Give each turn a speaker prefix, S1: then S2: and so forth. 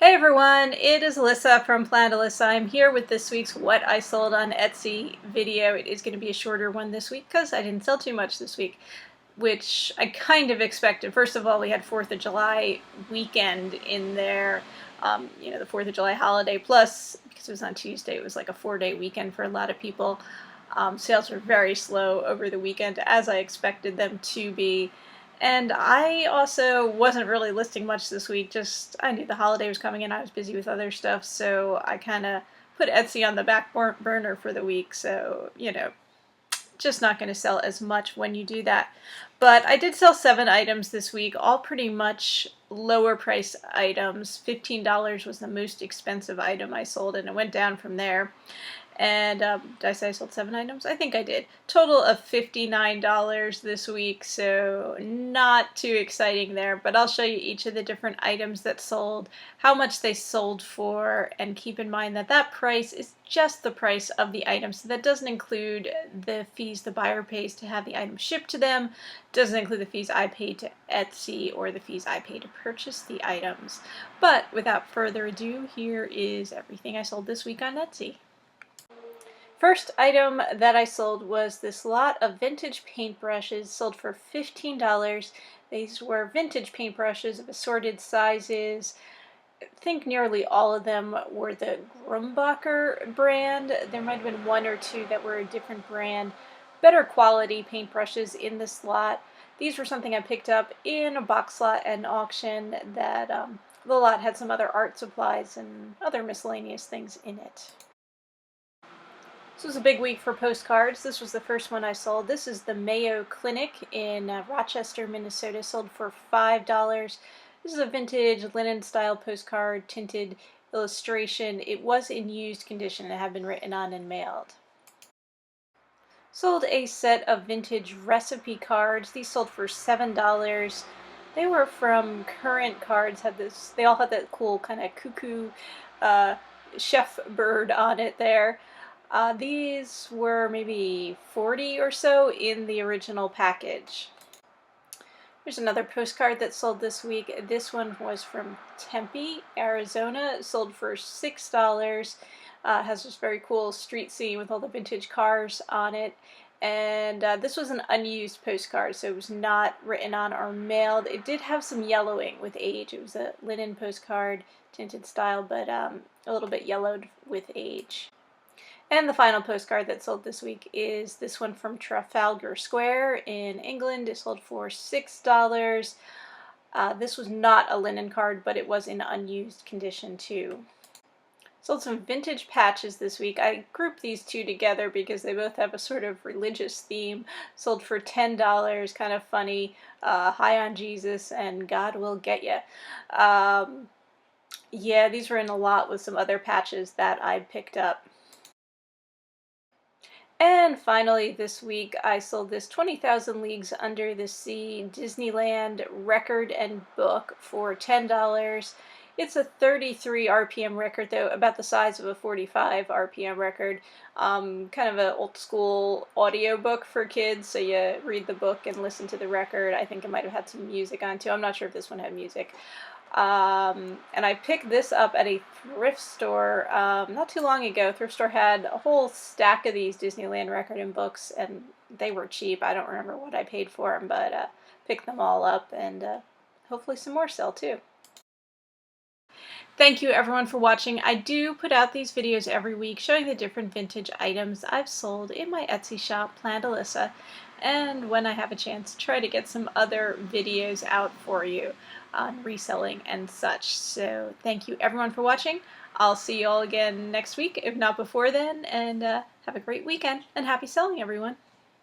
S1: Hey everyone, it is Alyssa from Planet Alyssa. I'm here with this week's What I Sold on Etsy video. It is going to be a shorter one this week because I didn't sell too much this week, which I kind of expected. First of all, we had 4th of July weekend in there, the 4th of July holiday, plus because it was on Tuesday, it was like a 4-day weekend for a lot of people. Sales were very slow over the weekend, as I expected them to be. And I also wasn't really listing much this week, just I knew the holiday was coming and I was busy with other stuff, so I kind of put Etsy on the back burner for the week, so, just not going to sell as much when you do that. But I did sell 7 items this week, all pretty much lower price items. $15 was the most expensive item I sold, and it went down from there. And did I say I sold 7 items? I think I did. Total of $59 this week, so not too exciting there. But I'll show you each of the different items that sold, how much they sold for, and keep in mind that that price is just the price of the item. So that doesn't include the fees the buyer pays to have the item shipped to them, doesn't include the fees I paid to Etsy or the fees I paid to purchase the items. But without further ado, here is everything I sold this week on Etsy. First item that I sold was this lot of vintage paintbrushes, sold for $15. These were vintage paintbrushes of assorted sizes. I think nearly all of them were the Grumbacher brand. There might have been 1 or 2 that were a different brand. Better quality paintbrushes in this lot. These were something I picked up in a box lot at an auction that the lot had some other art supplies and other miscellaneous things in it. This was a big week for postcards. This was the first one I sold. This is the Mayo Clinic in Rochester, Minnesota, sold for $5. This is a vintage linen style postcard, tinted illustration. It was in used condition and had been written on and mailed. Sold a set of vintage recipe cards. These sold for $7. They were from Current Cards. They all had that cool kind of cuckoo chef bird on it there. These were maybe 40 or so in the original package. There's another postcard that sold this week. This one was from Tempe, Arizona. Sold for $6. Has this very cool street scene with all the vintage cars on it. And this was an unused postcard, so it was not written on or mailed. It did have some yellowing with age. It was a linen postcard, tinted style, but a little bit yellowed with age. And the final postcard that sold this week is this one from Trafalgar Square in England. It sold for $6. This was not a linen card, but it was in unused condition too. Sold some vintage patches this week. I grouped these two together because they both have a sort of religious theme. Sold for $10, kind of funny. High on Jesus and God will get ya. Yeah, these were in a lot with some other patches that I picked up. And finally, this week, I sold this 20,000 Leagues Under the Sea Disneyland record and book for $10. It's a 33 RPM record, though, about the size of a 45 RPM record. Kind of an old school audio book for kids, so you read the book and listen to the record. I think it might have had some music on, too. I'm not sure if this one had music. And I picked this up at a thrift store not too long ago. Thrift store had a whole stack of these Disneyland record and books, and they were cheap. I don't remember what I paid for them, but picked them all up, and hopefully some more sell too. Thank you everyone for watching. I do put out these videos every week showing the different vintage items I've sold in my Etsy shop, Planet Alyssa, and when I have a chance, try to get some other videos out for you on reselling and such. So thank you everyone for watching. I'll see you all again next week, if not before then, and have a great weekend, and happy selling everyone.